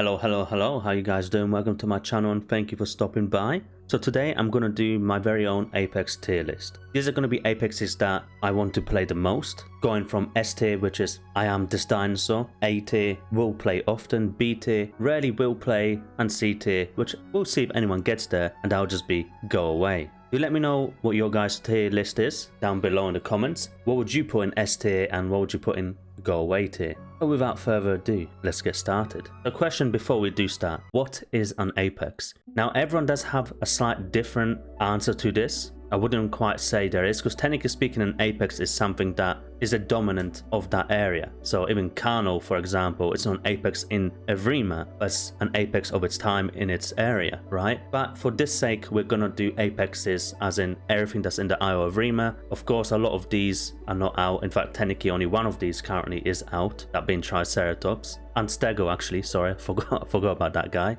Hello, how you guys doing? Welcome to my channel and thank you for stopping by. So today I'm going to do my very own Apex tier list. These are going to be Apexes that I want to play the most, going from S tier, which is I am this dinosaur, A tier, will play often, B tier, rarely will play, and C tier, which we'll see if anyone gets there, and I'll just be go away. Do let me know what your guys' tier list is down below in the comments. What would you put in S tier and what would you put in go away tier? But without further ado, let's get started. A question before we do start: what is an Apex? Now everyone does have a slight different answer to this. I wouldn't quite say there is, because technically speaking an Apex is something that is a dominant of that area. So even Kano, for example, it's not an Apex in Evrima, but it's an Apex of its time in its area, right? But for this sake, we're gonna do Apexes as in everything that's in the Isle Evrima. Of course, a lot of these are not out. In fact, technically only one of these currently is out, that being Triceratops. And Stego, actually, sorry, forgot about that guy.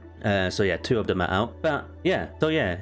So yeah, two of them are out. But yeah,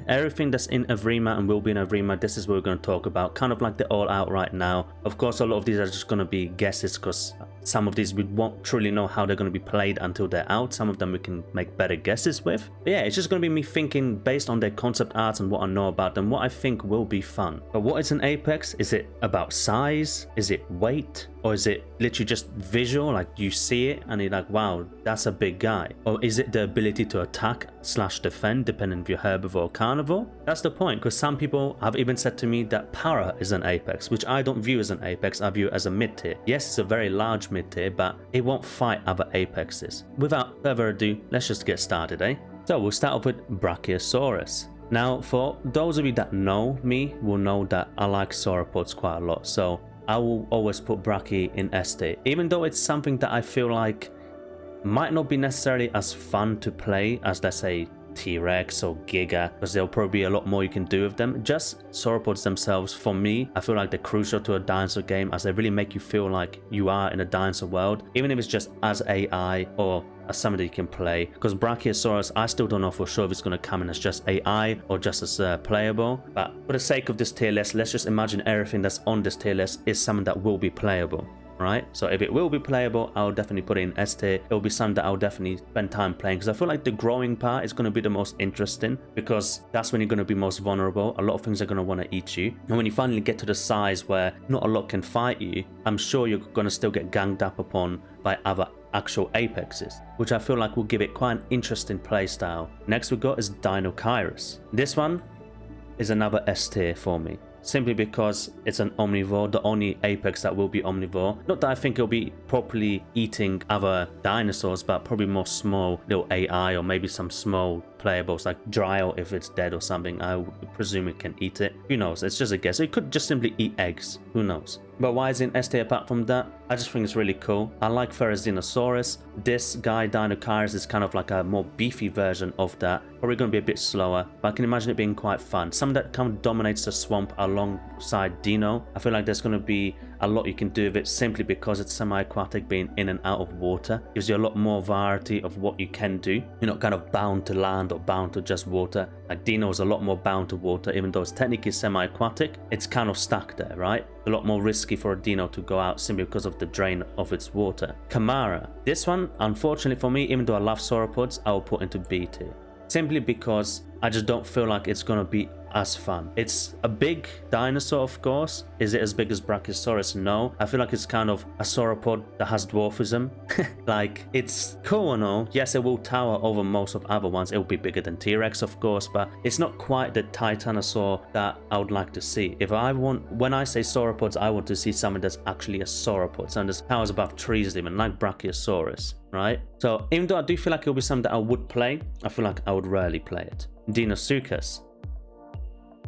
everything that's in Evrima and will be in Evrima, this is what we're going to talk about. Kind of like they're all out right now. Of course, a lot of these are just going to be guesses, because some of these we won't truly know how they're going to be played until they're out. Some of them we can make better guesses with. But yeah, it's just going to be me thinking based on their concept art and what I know about them, what I think will be fun. But what is an Apex? Is it about size? Is it weight? Or is it literally just visual, like you see it and you're like, wow, that's a big guy? Or is it the ability to attack / defend, depending if you're herbivore or carnivore? That's the point, because some people have even said to me that Para is an Apex, which I don't view as an Apex, I view it as a mid tier. Yes, it's a very large mid tier, but it won't fight other Apexes. Without further ado, let's just get started, eh? So we'll start off with Brachiosaurus. Now, for those of you that know me, will know that I like sauropods quite a lot, so I will always put Brachie in S tier, even though it's something that I feel like might not be necessarily as fun to play as, let's say, T-Rex or Giga, because there'll probably be a lot more you can do with them. Just sauropods themselves, for me, I feel like they're crucial to a dinosaur game, as they really make you feel like you are in a dinosaur world, even if it's just as AI or as somebody you can play. Because Brachiosaurus, I still don't know for sure if it's going to come in as just AI or just as playable, but for the sake of this tier list, let's just imagine everything that's on this tier list is something that will be playable. Right, so if it will be playable, I'll definitely put it in S tier. It will be something that I'll definitely spend time playing, because I feel like the growing part is going to be the most interesting, because that's when you're going to be most vulnerable. A lot of things are going to want to eat you, and when you finally get to the size where not a lot can fight you, I'm sure you're going to still get ganged up upon by other actual Apexes, which I feel like will give it quite an interesting play style. Next we got is Enquiries. This one is another S tier for me, simply because it's an omnivore, the only Apex that will be omnivore. Not that I think it'll be properly eating other dinosaurs, but probably more small little AI, or maybe some small playables like Dryle if it's dead or something. I would presume it can eat it. Who knows? It's just a guess. It could just simply eat eggs. Who knows? But why is it in S tier apart from that? I just think it's really cool. I like Therizinosaurus. This guy, Enquiries, is kind of like a more beefy version of that. Probably going to be a bit slower, but I can imagine it being quite fun. Something that kind of dominates the swamp alongside Dino. I feel like there's going to be a lot you can do with it, simply because it's semi-aquatic, being in and out of water. Gives you a lot more variety of what you can do. You're not kind of bound to land or bound to just water. Like Dino is a lot more bound to water, even though it's technically semi-aquatic. It's kind of stuck there, right? A lot more risky for a Dino to go out simply because of the drain of its water. Kamara. This one, unfortunately for me, even though I love sauropods, I will put into B tier. Simply because I just don't feel like it's going to be as fun. It's a big dinosaur, of course. Is it as big as Brachiosaurus? No. I feel like it's kind of a sauropod that has dwarfism. Like, it's cool and all. Yes, it will tower over most of other ones. It will be bigger than T-Rex, of course, but it's not quite the Titanosaur that I would like to see. When I say sauropods, I want to see something that's actually a sauropod, something that towers above trees even, like Brachiosaurus, right? So even though I do feel like it'll be something that I would play, I feel like I would rarely play it. Deinosuchus.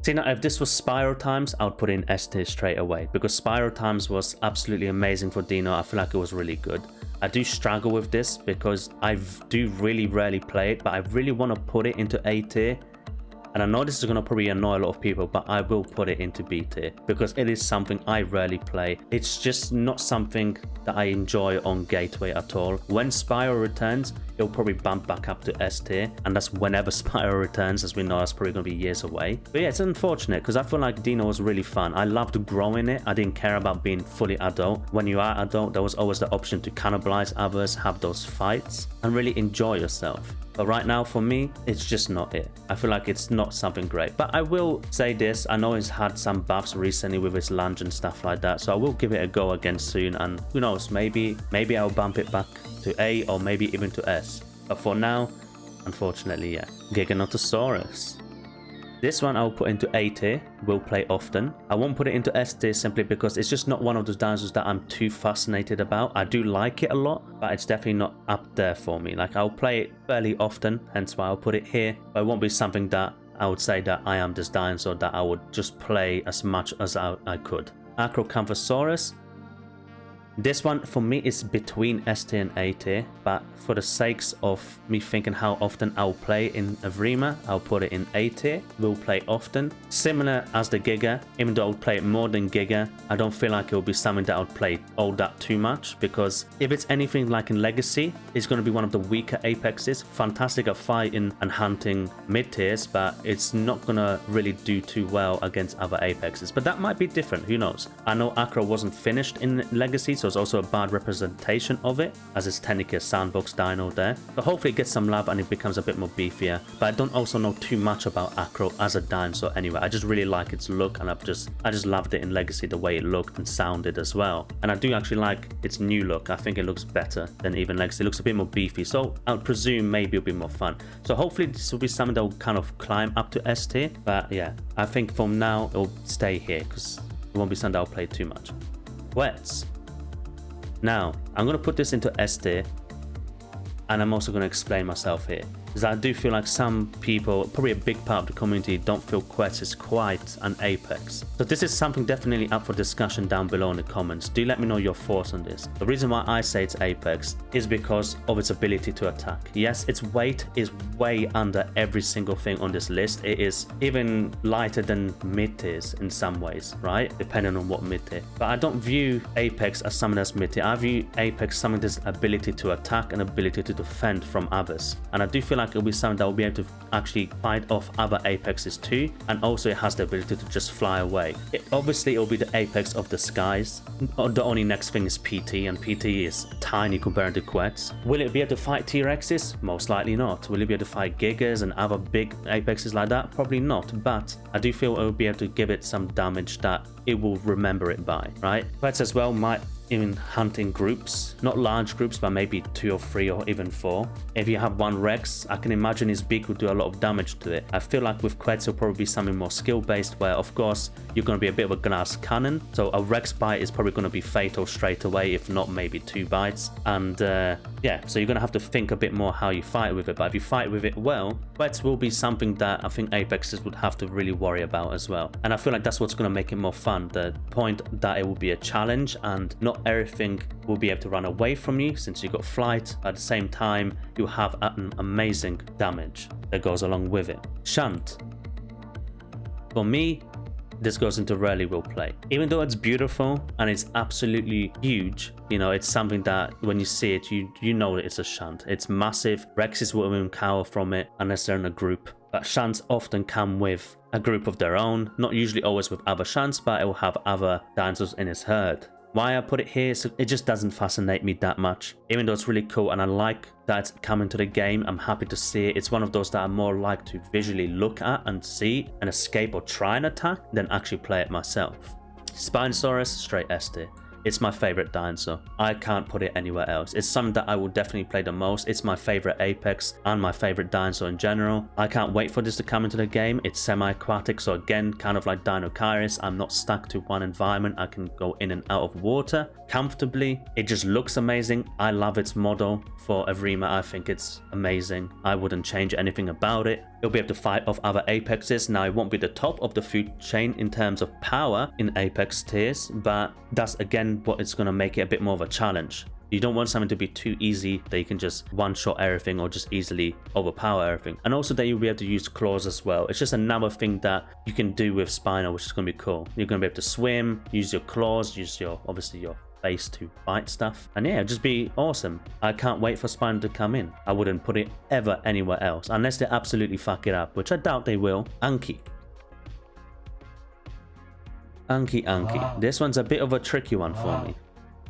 See, now if this was Spiral Times, I would put it in S tier straight away, because Spiral Times was absolutely amazing for Dino. I feel like it was really good. I do struggle with this because I do really rarely play it, but I really want to put it into A tier, And I know this is going to probably annoy a lot of people, but I will put it into B tier because it is something I rarely play. It's just not something that I enjoy on Gateway at all. When Spyro returns, it'll probably bump back up to S tier, and that's whenever Spyro returns. As we know, that's probably going to be years away. But yeah, it's unfortunate because I feel like Dino was really fun. I loved growing it. I didn't care about being fully adult. When you are adult, there was always the option to cannibalize others, have those fights, and really enjoy yourself. But right now, for me, it's just not it. I feel like it's not something great. But I will say this, I know he's had some buffs recently with his lunge and stuff like that, so I will give it a go again soon, and who knows, maybe I'll bump it back to A or maybe even to S. But for now, unfortunately, yeah. Giganotosaurus. This one I'll put into A tier, will play often. I won't put it into S tier simply because it's just not one of those dinosaurs that I'm too fascinated about. I do like it a lot, but it's definitely not up there for me. Like, I'll play it fairly often, hence why I'll put it here. But it won't be something that I would say that I am this dinosaur that I would just play as much as I could. Acrocanthosaurus. This one for me is between S tier and A tier, but for the sakes of me thinking how often I'll play in Evrima, I'll put it in A tier. Will play often. Similar as the Giga, even though I'll play it more than Giga, I don't feel like it'll be something that I'll play all that too much, because if it's anything like in Legacy, it's going to be one of the weaker Apexes. Fantastic at fighting and hunting mid tiers, but it's not going to really do too well against other Apexes. But that might be different, who knows? I know Acro wasn't finished in Legacy, so it's also a bad representation of it, as it's technically a sandbox dino there. But hopefully it gets some love and it becomes a bit more beefier. But I don't also know too much about Acro as a dinosaur anyway. I just really like its look, and I just loved it in Legacy, the way it looked and sounded as well. And I do actually like its new look. I think it looks better than even Legacy. It looks a bit more beefy, so I would presume maybe it'll be more fun. So hopefully this will be something that will kind of climb up to S tier. But yeah, I think from now it'll stay here because it won't be something I'll play too much. Wets. Now, I'm going to put this into S tier, and I'm also going to explain myself here. Because I do feel like some people, probably a big part of the community, don't feel Quetz is quite an Apex. So this is something definitely up for discussion down below in the comments. Do let me know your thoughts on this. The reason why I say it's Apex is because of its ability to attack. Yes, its weight is way under every single thing on this list. It is even lighter than mid tiers in some ways, right? Depending on what mid tier. But I don't view Apex as something that's mid tier. I view Apex something that's ability to attack and ability to defend from others. And I do feel like it'll be something that will be able to actually fight off other Apexes too, and also it has the ability to just fly away. Obviously it'll be the Apex of the skies. The only next thing is PT, and PT is tiny compared to Quetz. Will it be able to fight T-Rexes? Most likely not. Will it be able to fight Gigas and other big Apexes like that? Probably not, but I do feel it will be able to give it some damage that it will remember it by, right? Quetz as well might even hunt in groups, not large groups, but maybe 2 or 3 or even 4. If you have one Rex, I can imagine his beak would do a lot of damage to it. I feel like with Quetz it'll probably be something more skill based, where of course you're going to be a bit of a glass cannon, so a Rex bite is probably going to be fatal straight away, if not maybe 2 bites. And yeah, so you're going to have to think a bit more how you fight with it. But if you fight with it well, Quetz will be something that I think Apexes would have to really worry about as well. And I feel like that's what's going to make it more fun, the point that it will be a challenge and not everything will be able to run away from you, since you got flight. At the same time, you have an amazing damage that goes along with it. Shunt. For me, this goes into rarely will play. Even though it's beautiful and it's absolutely huge, you know, it's something that when you see it, you know that it's a shunt. It's massive. Rexes will even cower from it unless they're in a group. But shunts often come with a group of their own, not usually always with other shunts, but it will have other dinosaurs in its herd. Why I put it here is it just doesn't fascinate me that much. Even though it's really cool and I like that it's coming to the game, I'm happy to see it. It's one of those that I more like to visually look at and see and escape or try and attack than actually play it myself. Spinosaurus, straight S tier. It's my favorite dinosaur. I can't put it anywhere else. It's something that I will definitely play the most. It's my favorite Apex and my favorite dinosaur in general. I can't wait for this to come into the game. It's semi-aquatic, so again, kind of like Enquiries, I'm not stuck to one environment. I can go in and out of water comfortably. It just looks amazing. I love its model for Evrima. I think it's amazing. I wouldn't change anything about it. It'll be able to fight off other Apexes. Now, it won't be the top of the food chain in terms of power in Apex tiers, but that's again what it's going to make it a bit more of a challenge. You don't want something to be too easy that you can just one-shot everything or just easily overpower everything. And also that you'll be able to use claws as well. It's just another thing that you can do with Spino, which is going to be cool. You're going to be able to swim, use your claws, use your, obviously your face to fight stuff. And yeah, just be awesome. I can't wait for Spino to come in. I wouldn't put it ever anywhere else, unless they absolutely fuck it up, which I doubt they will. Anki. Wow. This one's a bit of a tricky one for me,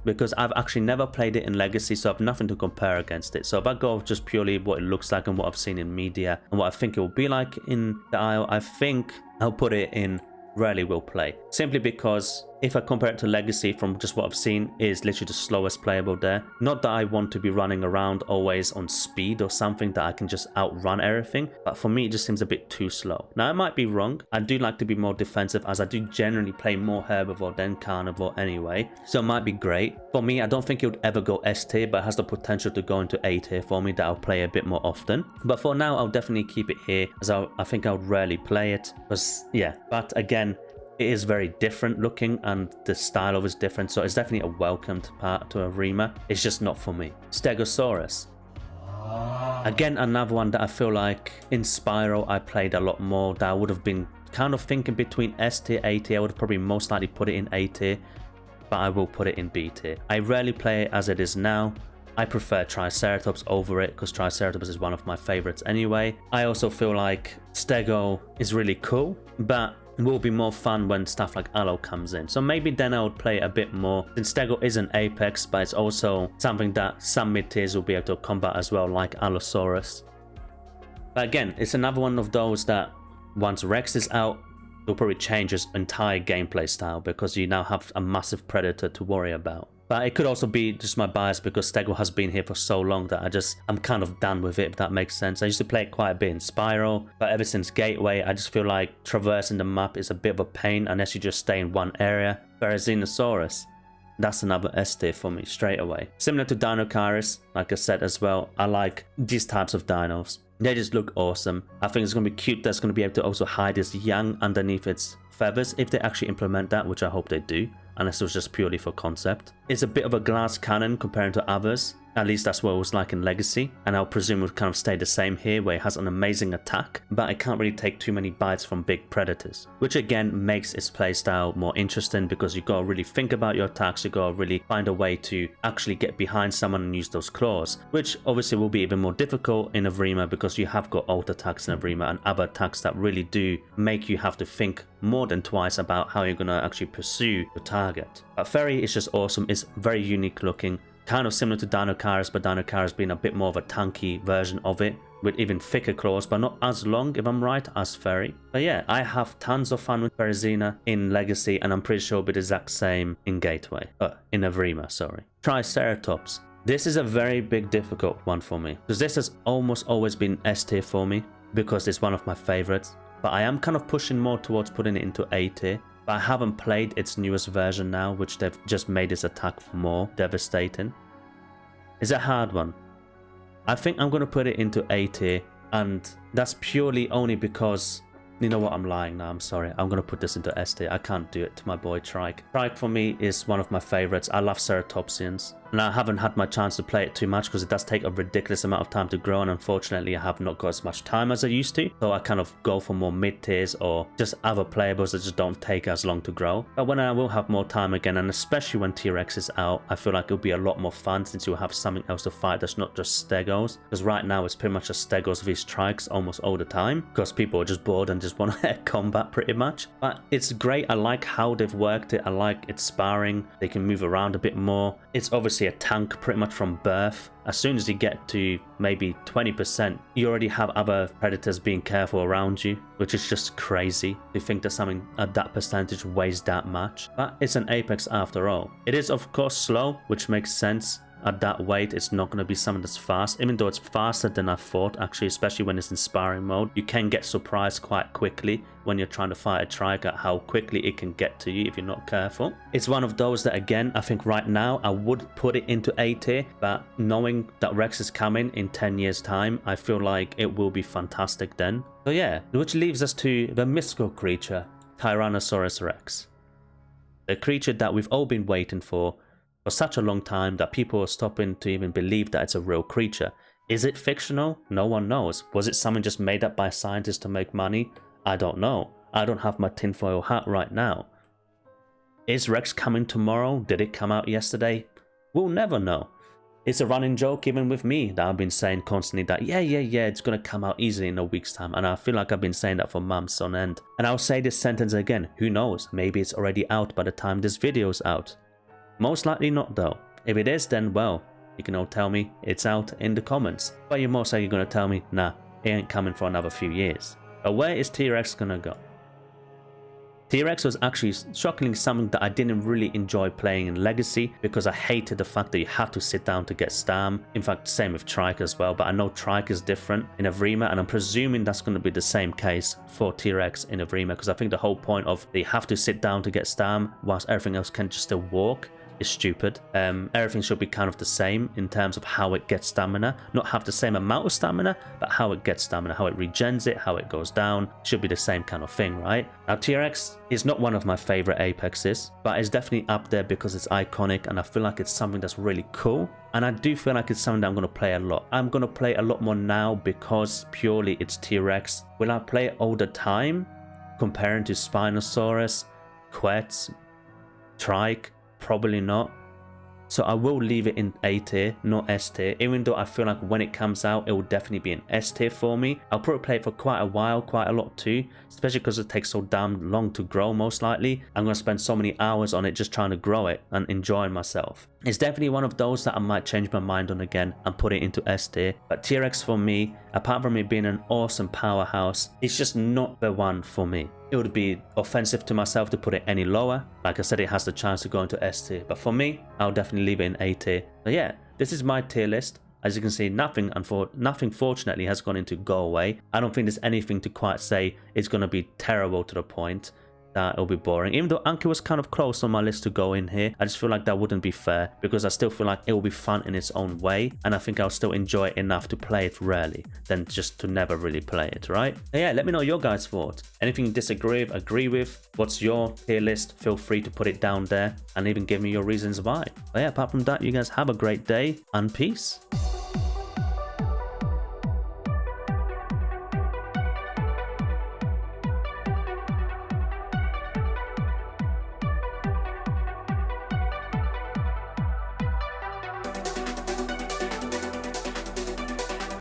because I've actually never played it in Legacy, so I have nothing to compare against it. So if I go just purely what it looks like and what I've seen in media and what I think it will be like in the Isle, I think I'll put it in rarely will play. Simply because if I compare it to Legacy, from just what I've seen, it is literally the slowest playable there. Not that I want to be running around always on speed or something that I can just outrun everything, but for me it just seems a bit too slow. Now I might be wrong. I do like to be more defensive, as I do generally play more Herbivore than Carnivore anyway, so it might be great. For me, I don't think it would ever go S tier, but it has the potential to go into A tier for me, that I'll play a bit more often. But for now, I'll definitely keep it here, as I think I would rarely play it, because yeah. But again, it is very different looking and the style of it is different, so it's definitely a welcomed part to Evrima. It's just not for me. Stegosaurus. Again, another one that I feel like in Spyro I played a lot more, that I would have been kind of thinking between S tier, A tier. I would have probably most likely put it in A tier, but I will put it in B tier. I rarely play it as it is now. I prefer Triceratops over it, because Triceratops is one of my favorites anyway. I also feel like Stego is really cool, but it will be more fun when stuff like Allo comes in. So maybe then I would play a bit more, since Stego is an Apex, but it's also something that some mid-tiers will be able to combat as well, like Allosaurus. But again, it's another one of those that once Rex is out, it'll probably change his entire gameplay style, because you now have a massive predator to worry about. But it could also be just my bias, because Stego has been here for so long that I'm kind of done with it, if that makes sense. I used to play it quite a bit in Spyro, but ever since Gateway, I just feel like traversing the map is a bit of a pain unless you just stay in one area. Whereas Xenosaurus, that's another S tier for me straight away. Similar to Enquiries, like I said as well, I like these types of dinos. They just look awesome. I think it's going to be cute that's going to be able to also hide its young underneath its feathers, if they actually implement that, which I hope they do, unless it was just purely for concept. It's a bit of a glass cannon compared to others. At least that's what it was like in Legacy, and I'll presume it would kind of stay the same here, where it has an amazing attack, but it can't really take too many bites from big predators, which again makes its playstyle more interesting, because you gotta really think about your attacks, you gotta really find a way to actually get behind someone and use those claws, which obviously will be even more difficult in Evrima, because you have got ult attacks in Evrima and other attacks that really do make you have to think more than twice about how you're gonna actually pursue your target. But Fairy is just awesome. It's very unique looking. Kind of similar to Enquiries, but Enquiries being a bit more of a tanky version of it, with even thicker claws, but not as long, if I'm right, as Fairy. But yeah, I have tons of fun with Berezina in Legacy, and I'm pretty sure it'll be the exact same in Gateway. In Evrima, sorry. Triceratops. This is a very big difficult one for me, because this has almost always been S tier for me, because it's one of my favorites. But I am kind of pushing more towards putting it into A tier. But I haven't played its newest version now, which they've just made its attack more devastating. It's a hard one. I think I'm going to put it into A tier, and that's purely only because, you know what, I'm lying now, I'm sorry. I'm going to put this into S tier. I can't do it to my boy Trike. Trike for me is one of my favorites. I love Ceratopsians. And I haven't had my chance to play it too much, because it does take a ridiculous amount of time to grow, and unfortunately I have not got as much time as I used to. So I kind of go for more mid tiers or just other playables that just don't take as long to grow. But when I will have more time again, and especially when T-Rex is out, I feel like it'll be a lot more fun, since you'll have something else to fight that's not just Stegos. Because right now it's pretty much just Stegos vs Trikes almost all the time, because people are just bored and just want to combat pretty much. But it's great. I like how they've worked it. I like its sparring. They can move around a bit more. It's obviously a tank pretty much from birth. As soon as you get to maybe 20%, you already have other predators being careful around you, which is just crazy to think that something at that percentage weighs that much. But it's an Apex after all. It is of course slow, which makes sense. At that weight, it's not going to be something that's fast, even though it's faster than I thought, actually, especially when it's in sparring mode. You can get surprised quite quickly when you're trying to fight a trike at how quickly it can get to you if you're not careful. It's one of those that, again, I think right now I would put it into A tier, but knowing that Rex is coming in 10 years time, I feel like it will be fantastic then. So yeah, which leaves us to the mystical creature, Tyrannosaurus Rex. The creature that we've all been waiting for, for such a long time that people are stopping to even believe that it's a real creature. Is it fictional? No one knows. Was it something just made up by scientists to make money? I don't know. I don't have my tinfoil hat right now. Is Rex coming tomorrow? Did it come out yesterday? We'll never know. It's a running joke even with me that I've been saying constantly that yeah, it's gonna come out easily in a week's time, and I feel like I've been saying that for months on end. And I'll say this sentence again, who knows, maybe it's already out by the time this video's out. Most likely not though. If it is, then well, you can all tell me it's out in the comments. But you're most likely gonna tell me, nah, it ain't coming for another few years. But where is T-Rex gonna go? T-Rex was actually shockingly something that I didn't really enjoy playing in Legacy because I hated the fact that you had to sit down to get stam. In fact, same with Trike as well, but I know Trike is different in Evrima, and I'm presuming that's going to be the same case for T-Rex in Evrima, because I think the whole point of they have to sit down to get stam whilst everything else can just still walk is stupid. Everything should be kind of the same in terms of how it gets stamina, not have the same amount of stamina, but how it gets stamina, how it regens it, how it goes down, should be the same kind of thing, right? Now T-Rex is not one of my favorite apexes, but it's definitely up there because it's iconic and I feel like it's something that's really cool, and I do feel like it's something that I'm going to play a lot. I'm going to play a lot more now because purely it's T-Rex. Will I play it all the time comparing to Spinosaurus, Quetz, Trike? Probably not. So I will leave it in A tier, not S tier, even though I feel like when it comes out, it will definitely be an S tier for me. I'll probably play it for quite a while, quite a lot too, especially because it takes so damn long to grow most likely. I'm going to spend so many hours on it just trying to grow it and enjoying myself. It's definitely one of those that I might change my mind on again and put it into S tier. But T-Rex for me, apart from it being an awesome powerhouse, it's just not the one for me. It would be offensive to myself to put it any lower. Like I said, it has the chance to go into S tier, but for me, I'll definitely leave it in A tier. But yeah, this is my tier list. As you can see, nothing fortunately has gone into go away. I don't think there's anything to quite say it's going to be terrible to the point that it'll be boring. Even though Anki was kind of close on my list to go in here, I just feel like that wouldn't be fair because I still feel like it will be fun in its own way, and I think I'll still enjoy it enough to play it rarely than just to never really play it, right? But yeah, let me know your guys' thoughts. Anything you disagree with, agree with, what's your tier list? Feel free to put it down there and even give me your reasons why. But yeah, apart from that, you guys have a great day and peace.